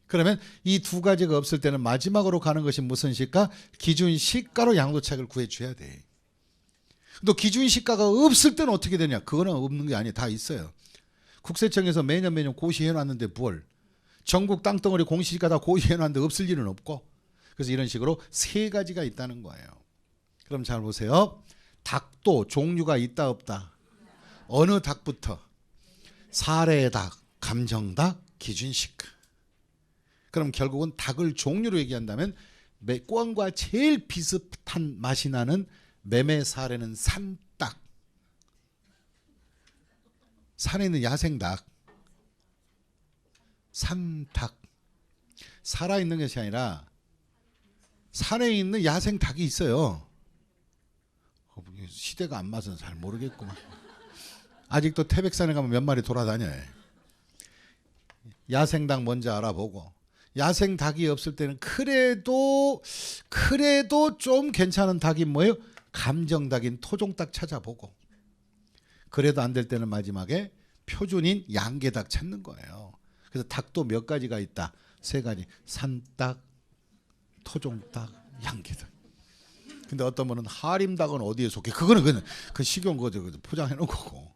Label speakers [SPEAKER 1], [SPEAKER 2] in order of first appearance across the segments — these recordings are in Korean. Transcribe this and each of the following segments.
[SPEAKER 1] 그러면 이 두 가지가 없을 때는 마지막으로 가는 것이 무슨 시가? 기준 시가로 양도차익을 구해줘야 돼. 또 기준 시가가 없을 때는 어떻게 되냐? 그거는 없는 게 아니에요. 다 있어요. 국세청에서 매년 고시해놨는데 뭘? 전국 땅덩어리 공시지가 다 고시해놨는데 없을 일은 없고. 그래서 이런 식으로 세 가지가 있다는 거예요. 그럼 잘 보세요. 닭도 종류가 있다 없다? 어느 닭부터? 사례닭, 감정닭, 기준시가. 그럼 결국은 닭을 종류로 얘기한다면 매꽝과 제일 비슷한 맛이 나는 매매 사례는 산닭. 산에 있는 야생닭. 산닭. 살아있는 것이 아니라 산에 있는 야생닭이 있어요. 시대가 안 맞아서 잘 모르겠구만. 아직도 태백산에 가면 몇 마리 돌아다녀요. 야생닭 먼저 알아보고, 야생 닭이 없을 때는 그래도 좀 괜찮은 닭이 뭐예요? 감정닭인 토종닭 찾아보고, 그래도 안 될 때는 마지막에 표준인 양계닭 찾는 거예요. 그래서 닭도 몇 가지가 있다. 세 가지. 산닭, 토종닭, 양계닭. 근데 어떤 분은 하림닭은 어디에 속해? 그거는 그 식용 거 포장해 놓은 거고.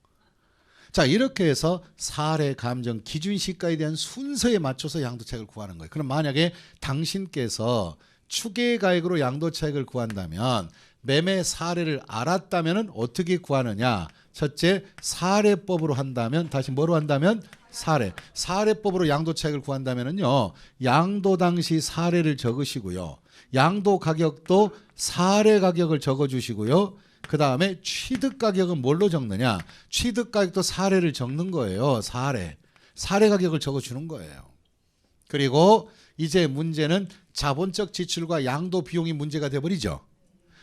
[SPEAKER 1] 자, 이렇게 해서 사례, 감정, 기준시가에 대한 순서에 맞춰서 양도차익을 구하는 거예요. 그럼 만약에 당신께서 추계가액으로 양도차익을 구한다면 매매 사례를 알았다면 어떻게 구하느냐? 첫째, 사례법으로 한다면, 다시 뭐로 한다면? 사례법으로 양도차익을 구한다면요, 양도 당시 사례를 적으시고요, 양도 가격도 사례 가격을 적어주시고요, 그 다음에 취득 가격은 뭘로 적느냐? 취득 가격도 사례를 적는 거예요. 사례 가격을 적어주는 거예요. 그리고 이제 문제는 자본적 지출과 양도 비용이 문제가 돼버리죠.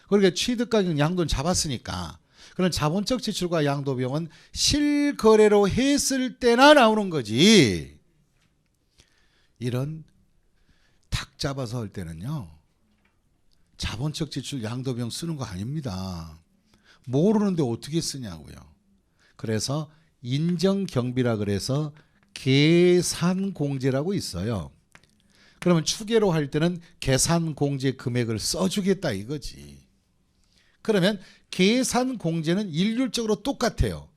[SPEAKER 1] 그러니까 취득 가격, 양도는 잡았으니까, 그런 자본적 지출과 양도 비용은 실거래로 했을 때나 나오는 거지. 이런 닭 잡아서 할 때는요, 자본적 지출, 양도 비용 쓰는 거 아닙니다. 모르는데 어떻게 쓰냐고요. 그래서 인정경비라 그래서 계산공제라고 있어요. 그러면 추계로 할 때는 계산공제 금액을 써주겠다 이거지. 그러면 계산공제는 일률적으로 똑같아요.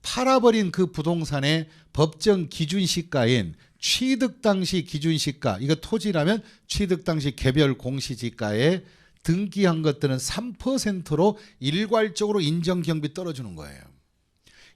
[SPEAKER 1] 팔아버린 그 부동산의 법정 기준시가인 취득 당시 기준시가, 이거 토지라면 취득 당시 개별 공시지가에 등기한 것들은 3%로 일괄적으로 인정경비 떨어주는 거예요.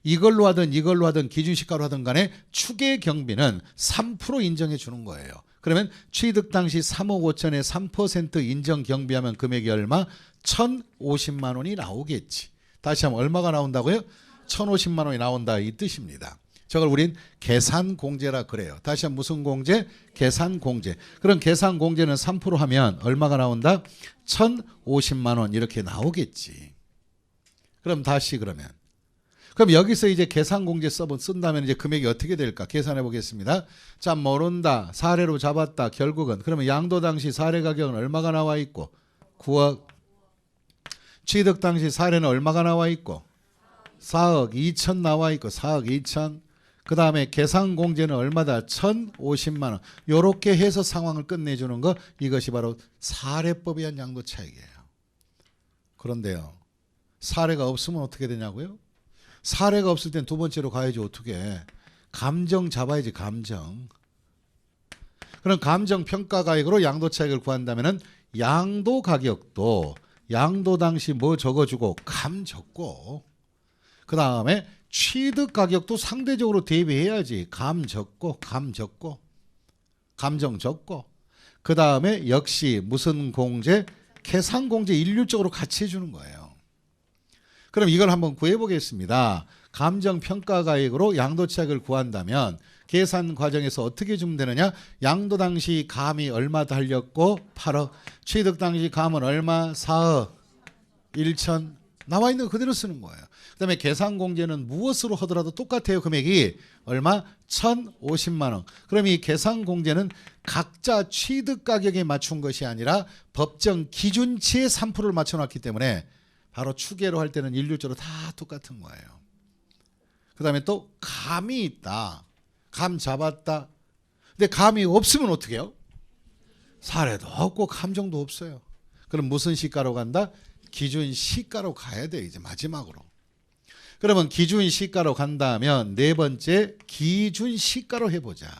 [SPEAKER 1] 이걸로 하든 기준시가로 하든 간에 추계경비는 3% 인정해 주는 거예요. 그러면 취득 당시 3억 5천에 3% 인정경비하면 금액이 얼마? 1,050만 원이 나오겠지. 다시 한번 얼마가 나온다고요? 1,050만 원이 나온다 이 뜻입니다. 저걸 우린 계산공제라 그래요. 다시 한번 무슨 공제? 계산공제. 그럼 계산공제는 3% 하면 얼마가 나온다? 1,050만 원 이렇게 나오겠지. 그럼 다시 그럼 여기서 이제 계산공제 쓴다면 이제 금액이 어떻게 될까? 계산해 보겠습니다. 자, 모른다. 사례로 잡았다. 결국은 그러면 양도 당시 사례 가격은 얼마가 나와 있고? 9억. 취득 당시 사례는 얼마가 나와 있고? 4억 2천 나와 있고 4억 2천. 그 다음에 계산공제는 얼마다? 1,050만 원. 이렇게 해서 상황을 끝내주는 거, 이것이 바로 사례법에 의한 양도차익이에요. 그런데요, 사례가 없으면 어떻게 되냐고요? 사례가 없을 땐 두 번째로 가야지. 어떻게? 감정 잡아야지. 감정. 그럼 감정평가가액으로 양도차익을 구한다면 양도 가격도 양도 당시 뭐 적어주고 감 적고, 그 다음에 취득 가격도 상대적으로 대비해야지. 감 적고 감정 적고, 그 다음에 역시 무슨 공제? 계산공제 일률적으로 같이 해주는 거예요. 그럼 이걸 한번 구해보겠습니다. 감정평가가액으로 양도차익을 구한다면 계산 과정에서 어떻게 주면 되느냐? 양도 당시 감이 얼마 달렸고 8억, 취득 당시 감은 얼마? 4억 1천. 나와 있는 거 그대로 쓰는 거예요. 그 다음에 계산공제는 무엇으로 하더라도 똑같아요. 금액이 얼마? 1,050만 원. 그럼 이 계산공제는 각자 취득 가격에 맞춘 것이 아니라 법정 기준치의 3%를 맞춰놨기 때문에 바로 추계로 할 때는 일률적으로 다 똑같은 거예요. 그 다음에 또 감이 있다. 감 잡았다. 근데 감이 없으면 어떻게 해요? 사례도 없고 감정도 없어요. 그럼 무슨 시가로 간다? 기준 시가로 가야 돼. 이제 마지막으로. 그러면 기준 시가로 간다면 네 번째 기준 시가로 해보자.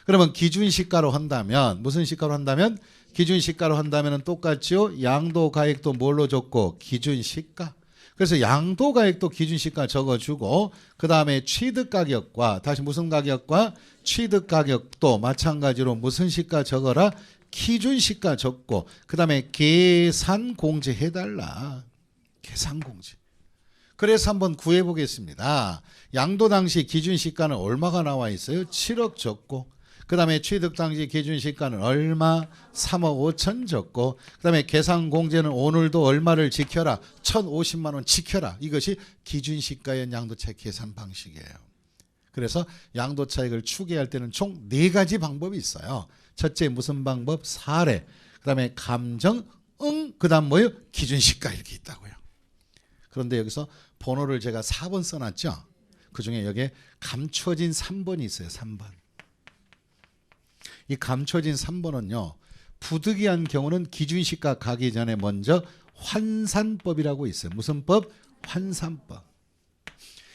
[SPEAKER 1] 그러면 기준 시가로 한다면 무슨 시가로 한다면 기준 시가로 한다면 똑같죠. 양도 가액도 뭘로 적고 기준 시가. 그래서 양도 가액도 기준 시가 적어주고 그 다음에 취득 가격과 다시 무슨 가격과 취득 가격도 마찬가지로 무슨 시가 적어라? 기준 시가 적고 그 다음에 계산 공제 해달라. 계산 공제. 그래서 한번 구해 보겠습니다. 양도 당시 기준 시가는 얼마가 나와 있어요? 7억 적고 그 다음에 취득 당시 기준 시가는 얼마? 3억 5천 적고 그 다음에 계산 공제는 오늘도 얼마를 지켜라? 1,050만 원 지켜라. 이것이 기준 시가의 양도차익 계산 방식이에요. 그래서 양도차익을 추계할 때는 총 4가지 방법이 있어요. 첫째 무슨 방법? 사례. 그 다음에 감정, 그 다음 뭐예요? 기준 시가 이렇게 있다고요. 그런데 여기서 번호를 제가 4번 써놨죠. 그중에 여기에 감춰진 3번이 있어요. 3번. 이 감춰진 3번은요. 부득이한 경우는 기준시가 가기 전에 먼저 환산법이라고 있어요. 무슨 법? 환산법.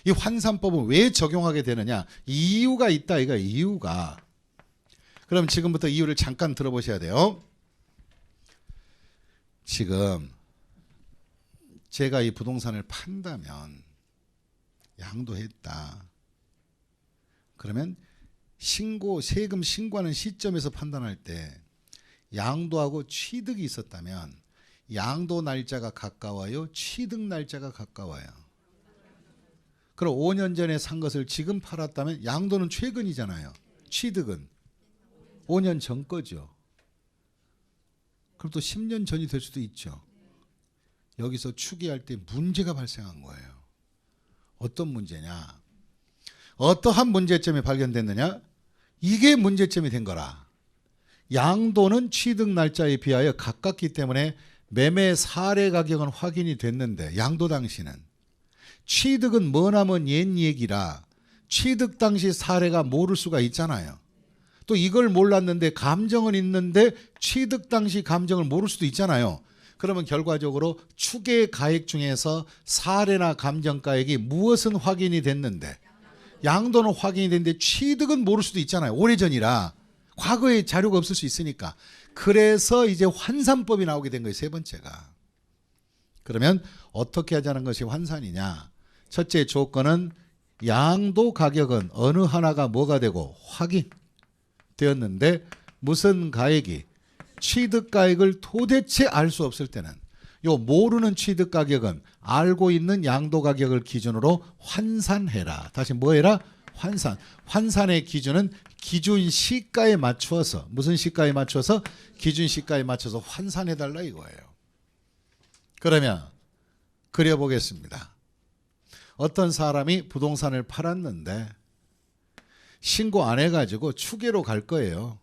[SPEAKER 1] 이 환산법은 왜 적용하게 되느냐? 이유가 있다. 이거 이유가. 그럼 지금부터 이유를 잠깐 들어보셔야 돼요. 지금 제가 이 부동산을 판다면 양도했다. 그러면 세금 신고하는 시점에서 판단할 때 양도하고 취득이 있었다면 양도 날짜가 가까워요? 취득 날짜가 가까워요? 그럼 5년 전에 산 것을 지금 팔았다면 양도는 최근이잖아요. 취득은 5년 전 거죠. 그럼 또 10년 전이 될 수도 있죠. 여기서 추계할 때 문제가 발생한 거예요. 어떤 문제냐? 어떠한 문제점이 발견됐느냐? 이게 문제점이 된 거라. 양도는 취득 날짜에 비하여 가깝기 때문에 매매 사례 가격은 확인이 됐는데 양도 당시는 취득은 머나먼 옛 얘기라 취득 당시 사례가 모를 수가 있잖아요. 또 이걸 몰랐는데 감정은 있는데 취득 당시 감정을 모를 수도 있잖아요. 그러면 결과적으로 추계 가액 중에서 사례나 감정 가액이 무엇은 확인이 됐는데 양도는 확인이 됐는데 취득은 모를 수도 있잖아요. 오래전이라 과거에 자료가 없을 수 있으니까. 그래서 이제 환산법이 나오게 된 거예요. 세 번째가. 그러면 어떻게 하자는 것이 환산이냐? 첫째 조건은 양도 가격은 어느 하나가 뭐가 되고 확인되었는데 무슨 가액이 취득 가액을 도대체 알 수 없을 때는 요 모르는 취득 가격은 알고 있는 양도 가격을 기준으로 환산해라. 다시 뭐 해라? 환산. 환산의 기준은 기준 시가에 맞추어서 무슨 시가에 맞춰서? 기준 시가에 맞춰서 환산해달라 이거예요. 그러면 그려보겠습니다. 어떤 사람이 부동산을 팔았는데 신고 안 해가지고 추계로 갈 거예요.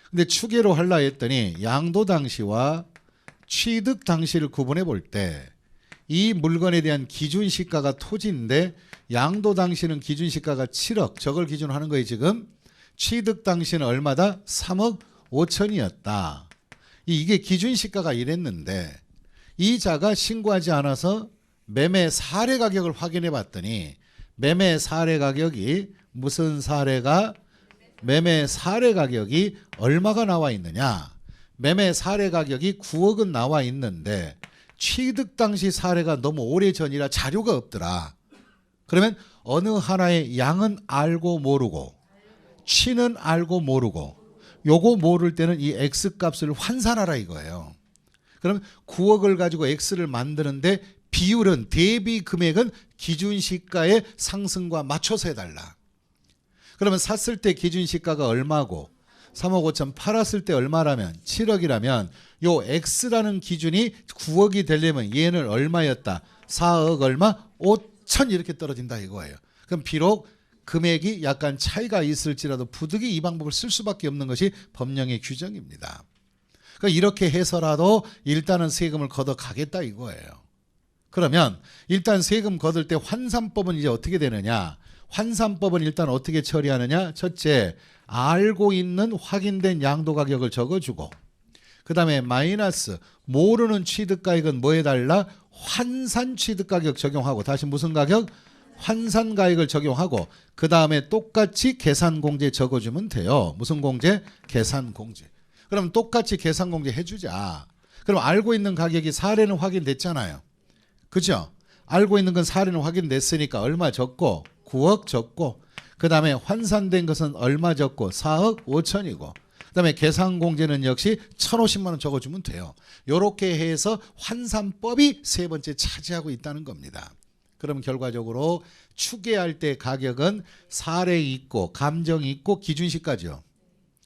[SPEAKER 1] 근데 추계로 하려 했더니 양도 당시와 취득 당시를 구분해 볼 때 이 물건에 대한 기준 시가가 토지인데 양도 당시는 기준 시가가 7억 저걸 기준으로 하는 거예요. 지금 취득 당시는 얼마다? 3억 5천이었다. 이게 기준 시가가 이랬는데 이자가 신고하지 않아서 매매 사례 가격을 확인해 봤더니 매매 사례 가격이 무슨 사례가? 매매 사례 가격이 얼마가 나와 있느냐? 매매 사례 가격이 9억은 나와 있는데 취득 당시 사례가 너무 오래전이라 자료가 없더라. 그러면 어느 하나의 양은 알고 모르고 취는 알고 모르고 요거 모를 때는 이 X값을 환산하라 이거예요. 그럼 9억을 가지고 X를 만드는데 비율은 대비 금액은 기준 시가의 상승과 맞춰서 해달라. 그러면 샀을 때 기준 시가가 얼마고 3억 5천 팔았을 때 얼마라면 7억이라면 요 X라는 기준이 9억이 되려면 얘는 얼마였다? 4억 얼마? 5천 이렇게 떨어진다 이거예요. 그럼 비록 금액이 약간 차이가 있을지라도 부득이 이 방법을 쓸 수밖에 없는 것이 법령의 규정입니다. 그러니까 이렇게 해서라도 일단은 세금을 걷어가겠다 이거예요. 그러면 일단 세금 걷을 때 환산법은 이제 어떻게 되느냐? 환산법은 일단 어떻게 처리하느냐? 첫째, 알고 있는 확인된 양도 가격을 적어주고, 그 다음에 마이너스 모르는 취득가액은 뭐 해달라? 환산 취득가격 적용하고, 다시 무슨 가격? 환산가액을 적용하고, 그 다음에 똑같이 계산공제 적어주면 돼요. 무슨 공제? 계산공제. 그럼 똑같이 계산공제 해주자. 그럼 알고 있는 가격이 사례는 확인됐잖아요. 그죠? 알고 있는 건 사례는 확인됐으니까 얼마 적고 9억 적고, 그 다음에 환산된 것은 얼마 적고 4억 5천이고, 그 다음에 계산공제는 역시 1,050만 원 적어주면 돼요. 이렇게 해서 환산법이 세 번째 차지하고 있다는 겁니다. 그럼 결과적으로 추계할 때 가격은 사례 있고 감정 있고 기준시가죠.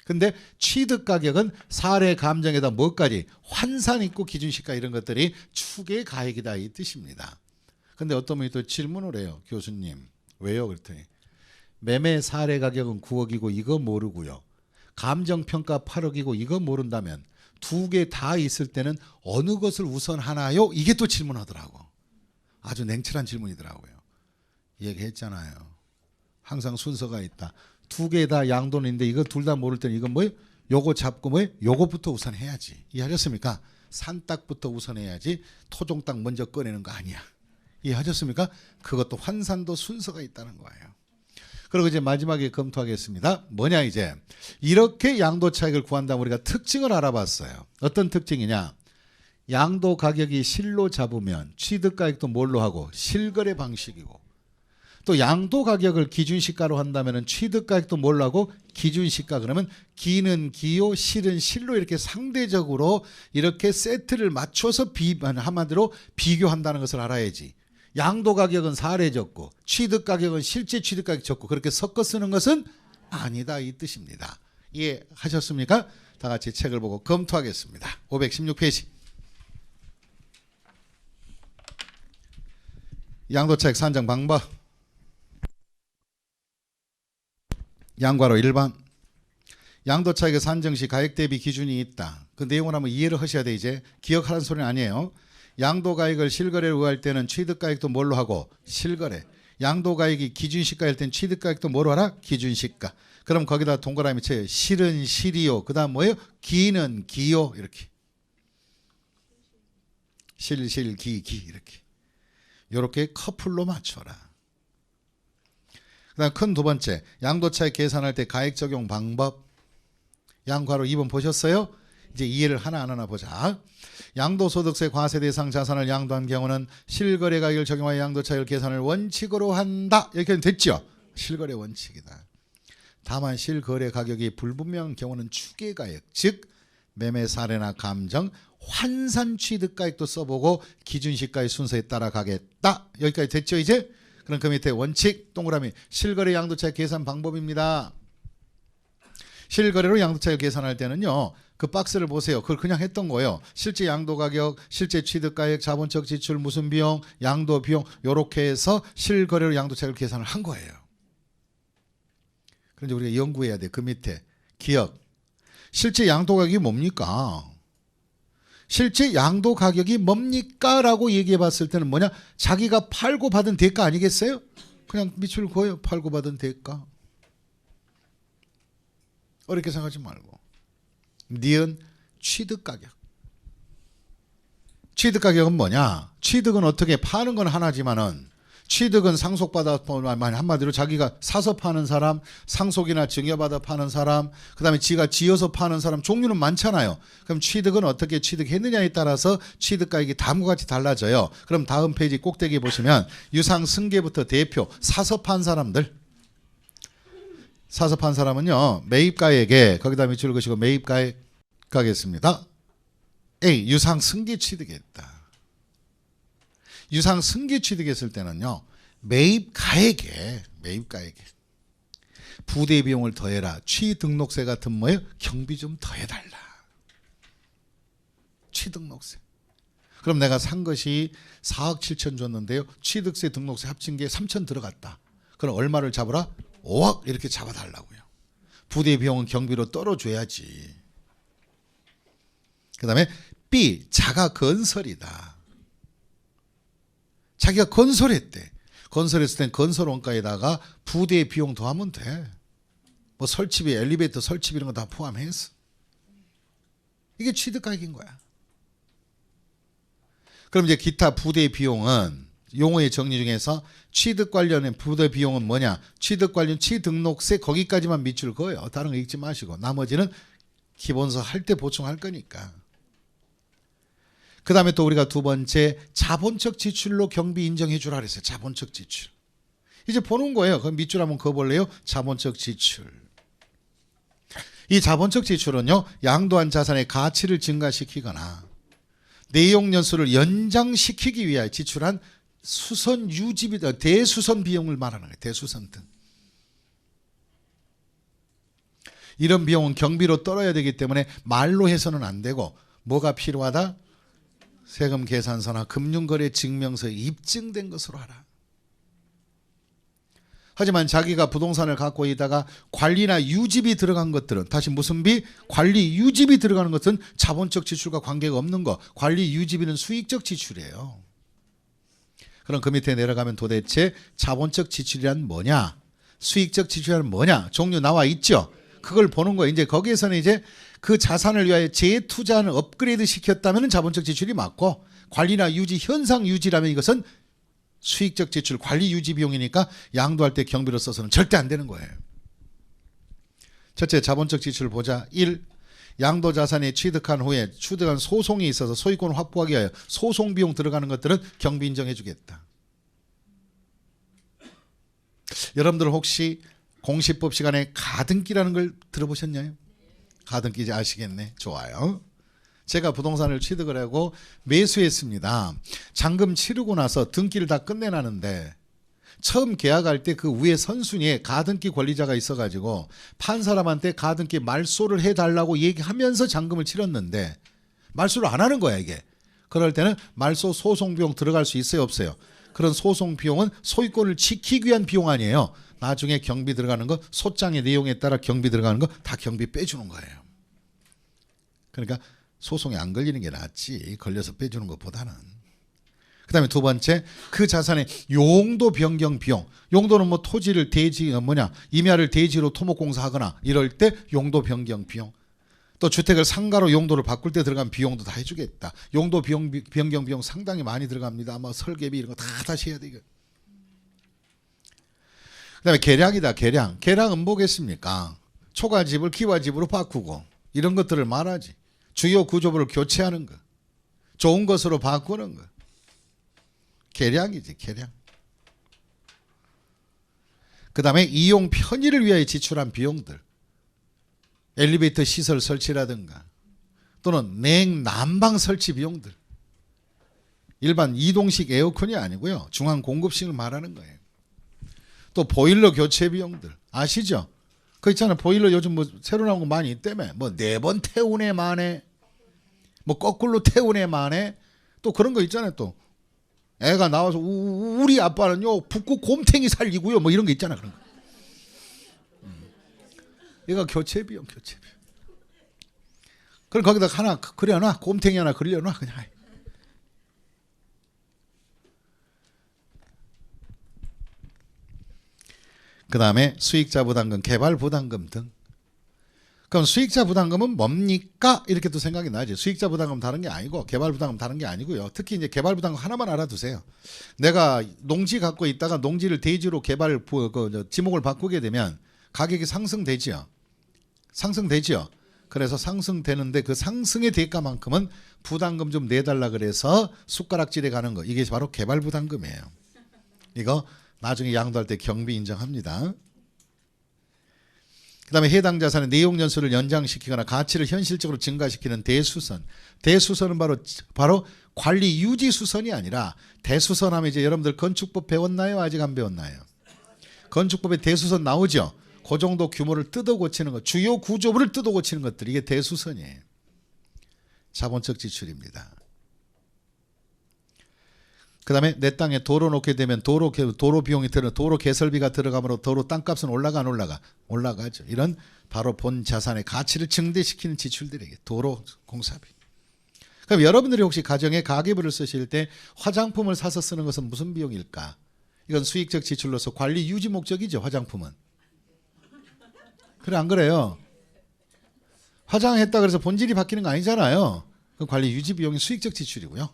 [SPEAKER 1] 근데 취득 가격은 사례 감정에다 뭐까지? 환산 있고 기준시가 이런 것들이 추계 가액이다 이 뜻입니다. 근데 어떤 분이 또 질문을 해요. 교수님 왜요? 그랬더니 매매 사례 가격은 9억이고 이거 모르고요. 감정평가 8억이고 이거 모른다면 두 개 다 있을 때는 어느 것을 우선하나요? 이게 또 질문하더라고. 아주 냉철한 질문이더라고요. 얘기했잖아요. 항상 순서가 있다. 두 개 다 양도는 있는데 이거 둘 다 모를 때는 이건 뭐예요? 요거 잡고 뭐예요? 요거부터 우선 해야지. 이해하셨습니까? 산딱부터 우선 해야지 토종딱 먼저 꺼내는 거 아니야. 이해하셨습니까? 그것도 환산도 순서가 있다는 거예요. 그리고 이제 마지막에 검토하겠습니다. 뭐냐 이제 이렇게 양도 차익을 구한다면 우리가 특징을 알아봤어요. 어떤 특징이냐? 양도 가격이 실로 잡으면 취득가액도 뭘로 하고? 실거래 방식이고, 또 양도 가격을 기준시가로 한다면 취득가액도 뭘로 하고? 기준시가. 그러면 기는 기요, 실은 실로 이렇게 상대적으로 이렇게 세트를 맞춰서 한마디로 비교한다는 것을 알아야지. 양도 가격은 사례적고 취득 가격은 실제 취득 가격 적고 그렇게 섞어 쓰는 것은 아니다 이 뜻입니다. 이해하셨습니까? 다 같이 책을 보고 검토하겠습니다. 516페이지. 양도차익 산정 방법. 양괄호 1번. 양도차익의 산정 시 가액 대비 기준이 있다. 그 내용을 한번 이해를 하셔야 돼. 이제 기억하라는 소리는 아니에요. 양도가액을 실거래로 구할 때는 취득가액도 뭘로 하고? 실거래. 양도가액이 기준시가일 땐 취득가액도 뭐로 하라? 기준시가. 그럼 거기다 동그라미 쳐요. 실은 실이요. 그 다음 뭐예요? 기는 기요. 이렇게. 실, 기 이렇게. 이렇게 커플로 맞춰라. 그 다음 큰 두 번째. 양도차익 계산할 때 가액 적용 방법. 양괄호 2번 보셨어요? 이제 이해를 하나하나 보자. 양도소득세 과세 대상 자산을 양도한 경우는 실거래 가격을 적용하여 양도차익을 계산을 원칙으로 한다. 이렇게 됐죠. 실거래 원칙이다. 다만 실거래 가격이 불분명한 경우는 추계가액, 즉 매매 사례나 감정, 환산 취득가액도 써보고 기준시가의 순서에 따라 가겠다. 여기까지 됐죠 이제? 그럼 그 밑에 원칙 동그라미 실거래 양도차익 계산 방법입니다. 실거래로 양도차익 계산할 때는요. 그 박스를 보세요. 그걸 그냥 했던 거예요. 실제 양도가격, 실제 취득가액, 자본적 지출, 무슨 비용, 양도 비용 이렇게 해서 실거래로 양도차익을 계산을 한 거예요. 그런데 우리가 연구해야 돼. 그 밑에 기억. 실제 양도가격이 뭡니까? 실제 양도가격이 뭡니까? 라고 얘기해 봤을 때는 뭐냐? 자기가 팔고 받은 대가 아니겠어요? 그냥 밑줄 그어요. 팔고 받은 대가. 어렵게 생각하지 말고. 니은 취득가격. 취득가격은 뭐냐? 취득은 어떻게 파는 건 하나지만은 취득은 상속받아 한마디로 자기가 사서 파는 사람, 상속이나 증여받아 파는 사람, 그다음에 지가 지어서 파는 사람 종류는 많잖아요. 그럼 취득은 어떻게 취득했느냐에 따라서 취득가액이 다음과 같이 달라져요. 그럼 다음 페이지 꼭대기 보시면 유상 승계부터 대표 사서 판 사람들. 사서 판 사람은요. 매입가액에 거기다 밑줄 그으시고 매입가액 가겠습니다. A. 유상 승계 취득했다. 유상 승계 취득했을 때는요. 매입가액에 부대 비용을 더해라. 취등록세 같은 뭐예요? 경비 좀 더해달라. 취등록세. 그럼 내가 산 것이 4억 7천 줬는데요. 취득세 등록세 합친 게 3천 들어갔다. 그럼 얼마를 잡으라? 5억 이렇게 잡아달라고요. 부대 비용은 경비로 떨어줘야지. 그 다음에 B. 자가 건설이다. 자기가 건설했대. 건설했을 땐 건설 원가에다가 부대 비용 더하면 돼. 뭐 설치비, 엘리베이터 설치비 이런 거 다 포함해서. 이게 취득가액인 거야. 그럼 이제 기타 부대 비용은 용어의 정리 중에서 취득 관련된 부대 비용은 뭐냐? 취득 관련 취등록세 거기까지만 밑줄 그어요. 다른 거 읽지 마시고 나머지는 기본서 할 때 보충할 거니까. 그 다음에 또 우리가 두 번째 자본적 지출로 경비 인정해 주라 그랬어요. 자본적 지출. 이제 보는 거예요. 그럼 밑줄 한번 그어볼래요? 자본적 지출. 이 자본적 지출은요. 양도한 자산의 가치를 증가시키거나 내용 연수를 연장시키기 위하여 지출한 수선 유지비, 대수선 비용을 말하는 거예요. 대수선 등. 이런 비용은 경비로 떨어야 되기 때문에 말로 해서는 안 되고 뭐가 필요하다? 세금 계산서나 금융거래 증명서에 입증된 것으로 하라. 하지만 자기가 부동산을 갖고 있다가 관리나 유지비 들어간 것들은 다시 무슨 비? 관리 유지비 들어가는 것은 자본적 지출과 관계가 없는 거. 관리 유지비는 수익적 지출이에요. 그럼 그 밑에 내려가면 도대체 자본적 지출이란 뭐냐? 수익적 지출이란 뭐냐? 종류 나와 있죠. 그걸 보는 거예요. 이제 거기에서는 이제 그 자산을 위하여 재투자하는 업그레이드 시켰다면 자본적 지출이 맞고 관리나 유지, 현상 유지라면 이것은 수익적 지출, 관리 유지 비용이니까 양도할 때 경비로 써서는 절대 안 되는 거예요. 첫째, 자본적 지출을 보자. 1. 양도 자산이 취득한 후에 취득한 소송이 있어서 소유권을 확보하기 위하여 소송 비용 들어가는 것들은 경비 인정해 주겠다. 여러분들 혹시 공시법 시간에 가등기라는 걸 들어보셨나요? 가등기 이제 아시겠네. 좋아요. 제가 부동산을 취득을 하고 매수했습니다. 잔금 치르고 나서 등기를 다 끝내놨는데 처음 계약할 때 그 위에 선순위에 가등기 권리자가 있어가지고 판 사람한테 가등기 말소를 해달라고 얘기하면서 잔금을 치렀는데 말소를 안 하는 거야 이게. 그럴 때는 말소 소송 비용 들어갈 수 있어요 없어요? 그런 소송 비용은 소유권을 지키기 위한 비용 아니에요. 나중에 경비 들어가는 거 소장의 내용에 따라 경비 들어가는 거 다 경비 빼주는 거예요. 그러니까 소송에 안 걸리는 게 낫지 걸려서 빼주는 것보다는. 그 다음에 두 번째, 그 자산의 용도 변경 비용. 용도는 뭐 토지를 임야를 대지로 토목공사하거나 이럴 때 용도 변경 비용. 또 주택을 상가로 용도를 바꿀 때 들어간 비용도 다 해주겠다. 용도 변경 비용 상당히 많이 들어갑니다. 뭐 설계비 이런 거 다 다시 해야 되고. 그 다음에 계량이다. 계량은 뭐겠습니까? 초가집을 기와집으로 바꾸고 이런 것들을 말하지. 주요 구조부를 교체하는 거. 좋은 것으로 바꾸는 거. 계량이지 계량. 그 다음에 이용 편의를 위하여 지출한 비용들. 엘리베이터 시설 설치라든가 또는 냉난방 설치 비용들. 일반 이동식 에어컨이 아니고요. 중앙 공급식을 말하는 거예요. 또 보일러 교체 비용들 아시죠? 그 있잖아요. 보일러 요즘 뭐 새로 나온 거 많이 있다며. 뭐 4번 태우네 만에 뭐 거꾸로 태우네 만에 또 그런 거 있잖아요. 또 애가 나와서 우리 아빠는요 북극 곰탱이 살리고요 뭐 이런 거 있잖아. 그런 거. 얘가 교체 비용. 그럼 거기다 하나 그려놔. 곰탱이 하나 그려놔 그냥. 그 다음에 수익자 부담금, 개발 부담금 등. 그럼 수익자 부담금은 뭡니까? 이렇게 또 생각이 나지. 수익자 부담금 다른 게 아니고 개발 부담금 다른 게 아니고요. 특히 이제 개발 부담금 하나만 알아두세요. 내가 농지 갖고 있다가 농지를 대지로 지목을 바꾸게 되면 가격이 상승되지요. 그래서 상승되는데 그 상승의 대가만큼은 부담금 좀 내달라 그래서 숟가락질에 가는 거. 이게 바로 개발 부담금이에요. 이거 나중에 양도할 때 경비 인정합니다. 그 다음에 해당 자산의 내용 연수를 연장시키거나 가치를 현실적으로 증가시키는 대수선. 대수선은 바로 관리 유지 수선이 아니라 대수선 하면 이제 여러분들 건축법 배웠나요? 아직 안 배웠나요? 건축법에 대수선 나오죠? 그 정도 규모를 뜯어 고치는 것, 주요 구조부를 뜯어 고치는 것들, 이게 대수선이에요. 자본적 지출입니다. 그 다음에 내 땅에 도로 놓게 되면 도로 비용이 도로 개설비가 들어가므로 도로 땅값은 올라가 안 올라가? 올라가죠. 이런 바로 본 자산의 가치를 증대시키는 지출들에게 도로 공사비. 그럼 여러분들이 혹시 가정에 가계부를 쓰실 때 화장품을 사서 쓰는 것은 무슨 비용일까? 이건 수익적 지출로서 관리 유지 목적이죠. 화장품은. 그래 안 그래요? 화장했다 그래서 본질이 바뀌는 거 아니잖아요. 그 관리 유지 비용이 수익적 지출이고요.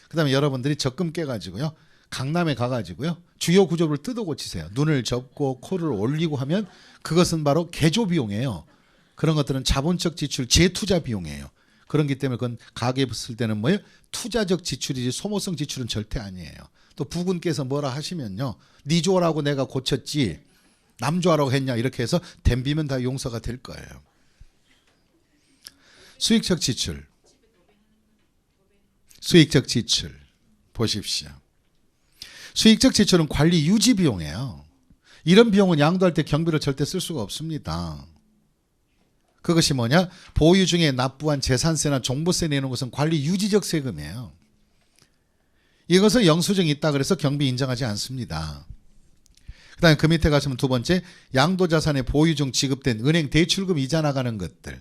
[SPEAKER 1] 그다음에 여러분들이 적금 깨가지고요. 강남에 가가지고요. 주요 구조를 뜯어 고치세요. 눈을 접고 코를 올리고 하면 그것은 바로 개조 비용이에요. 그런 것들은 자본적 지출, 재투자 비용이에요. 그런기 때문에 그건 가계에 쓸 때는 뭐예요? 투자적 지출이지 소모성 지출은 절대 아니에요. 또 부군께서 뭐라 하시면요. 네 조라고 내가 고쳤지 남 조라고 했냐 이렇게 해서 댐비면 다 용서가 될 거예요. 수익적 지출. 수익적 지출 보십시오. 수익적 지출은 관리 유지 비용이에요. 이런 비용은 양도할 때 경비로 절대 쓸 수가 없습니다. 그것이 뭐냐? 보유 중에 납부한 재산세나 종부세 내는 것은 관리 유지적 세금이에요. 이것은 영수증이 있다 그래서 경비 인정하지 않습니다. 그 다음에 그 밑에 가시면 두 번째, 양도자산의 보유 중 지급된 은행 대출금 이자 나가는 것들.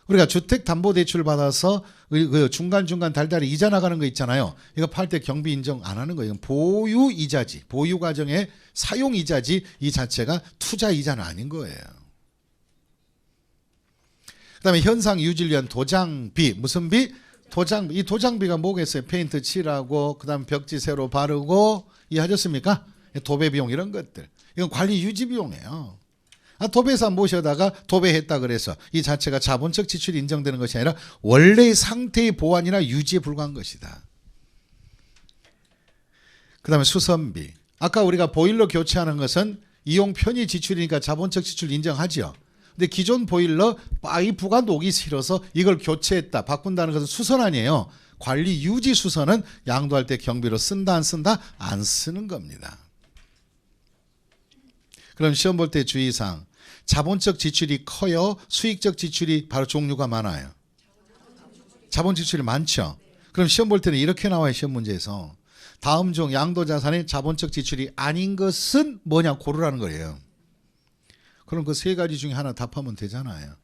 [SPEAKER 1] 우리가 주택담보대출 받아서 그 중간중간 달달이 이자 나가는 거 있잖아요. 이거 팔 때 경비 인정 안 하는 거예요. 이건 보유이자지. 보유과정의 사용이자지 이 자체가 투자이자는 아닌 거예요. 그 다음에 현상 유지를 위한 도장비. 무슨 비? 도장비. 이 도장비가 뭐겠어요? 페인트 칠하고 그 다음에 벽지 새로 바르고 이해하셨습니까? 도배 비용 이런 것들. 이건 관리 유지 비용이에요. 도배사 모셔다가 도배했다 그래서 이 자체가 자본적 지출이 인정되는 것이 아니라 원래의 상태의 보완이나 유지에 불과한 것이다. 그 다음에 수선비. 아까 우리가 보일러 교체하는 것은 이용 편의 지출이니까 자본적 지출 인정하죠. 근데 기존 보일러 파이프가 녹이 싫어서 이걸 교체했다 바꾼다는 것은 수선 아니에요. 관리 유지 수선은 양도할 때 경비로 쓴다 안 쓴다? 안 쓰는 겁니다. 그럼 시험 볼 때 주의사항. 자본적 지출이 커요? 수익적 지출이 바로 종류가 많아요? 자본 지출이 많죠? 그럼 시험 볼 때는 이렇게 나와요. 시험 문제에서. 다음 중 양도자산의 자본적 지출이 아닌 것은 뭐냐 고르라는 거예요. 그럼 그 세 가지 중에 하나 답하면 되잖아요.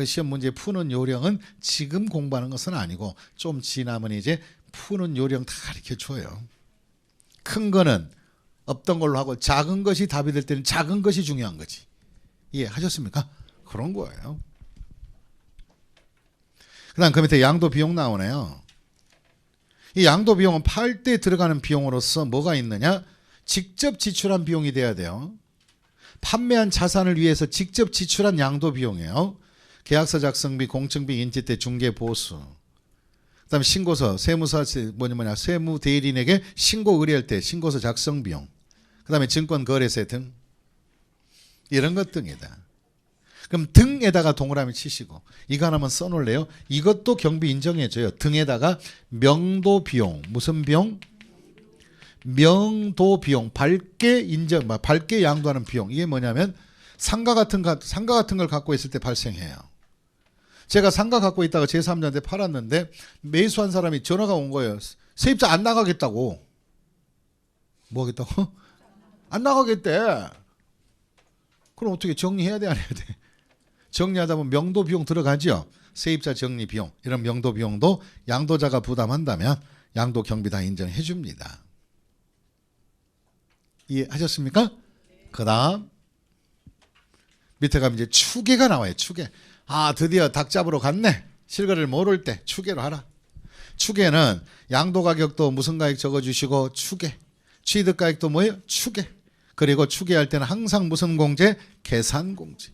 [SPEAKER 1] 시험 문제 푸는 요령은 지금 공부하는 것은 아니고 좀 지나면 이제 푸는 요령 다 가르쳐줘요. 큰 거는 없던 걸로 하고 작은 것이 답이 될 때는 작은 것이 중요한 거지. 이해하셨습니까? 그런 거예요. 그 다음 그 밑에 양도 비용 나오네요. 이 양도 비용은 팔 때 들어가는 비용으로서 뭐가 있느냐? 직접 지출한 비용이 돼야 돼요. 판매한 자산을 위해서 직접 지출한 양도 비용이에요. 계약서 작성비, 공chứng비, 인지대, 중개, 보수. 그 다음에 신고서, 세무 대리인에게 신고 의뢰할 때 신고서 작성 비용. 그 다음에 증권 거래세 등. 이런 것 등이다. 그럼 등에다가 동그라미 치시고 이거 하나만 써놓을래요? 이것도 경비 인정해줘요. 등에다가 명도 비용. 무슨 비용? 명도 비용. 밝게 인정, 밝게 양도하는 비용. 이게 뭐냐면 상가 같은 걸 갖고 있을 때 발생해요. 제가 상가 갖고 있다가 제3자한테 팔았는데 매수한 사람이 전화가 온 거예요. 세입자 안 나가겠다고. 뭐 하겠다고? 안 나가겠대. 그럼 어떻게 정리해야 돼 안 해야 돼? 정리하다 보면 명도 비용 들어가죠. 세입자 정리 비용. 이런 명도 비용도 양도자가 부담한다면 양도 경비 다 인정해 줍니다. 이해하셨습니까? 그 다음 밑에 가면 이제 추계가 나와요. 추계. 드디어 닭 잡으러 갔네. 실거래를 모를 때 추계로 하라. 추계는 양도 가격도 무슨 가격 적어주시고 추계. 취득 가격도 뭐예요? 추계. 그리고 추계할 때는 항상 무슨 공제? 계산 공제.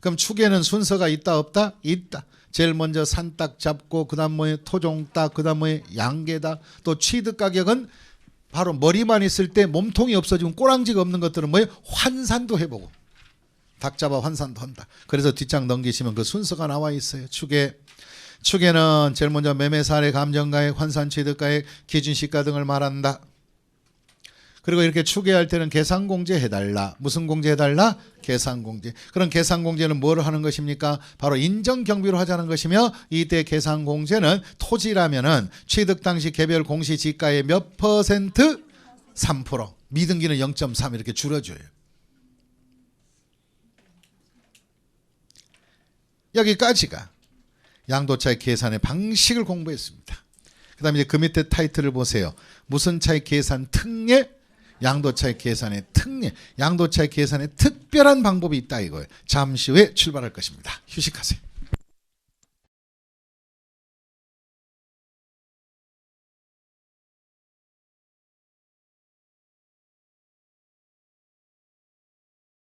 [SPEAKER 1] 그럼 추계는 순서가 있다 없다? 있다. 제일 먼저 산딱 잡고 그 다음 뭐예요? 토종딱, 그 다음 뭐예요? 양계다. 또 취득 가격은 바로 머리만 있을 때 몸통이 없어지면 꼬랑지가 없는 것들은 뭐예요? 환산도 해보고. 닭 잡아 환산도 한다. 그래서 뒷장 넘기시면 그 순서가 나와 있어요. 추계. 추계는 제일 먼저 매매사례, 감정가액, 환산 취득가액, 기준시가 등을 말한다. 그리고 이렇게 추계할 때는 계산공제 해달라. 무슨 공제 해달라? 계산공제. 그럼 계산공제는 뭘 하는 것입니까? 바로 인정경비로 하자는 것이며 이때 계산공제는 토지라면은 취득 당시 개별 공시지가의 몇 퍼센트? 3%. 미등기는 0.3 이렇게 줄여줘요. 여기까지가 양도차익 계산의 방식을 공부했습니다. 그 다음에 이제 그 밑에 타이틀을 보세요. 무슨 차익 계산 특례? 양도차익 계산의 특례, 양도차익 계산의 특별한 방법이 있다 이거예요. 잠시 후에 출발할 것입니다. 휴식하세요.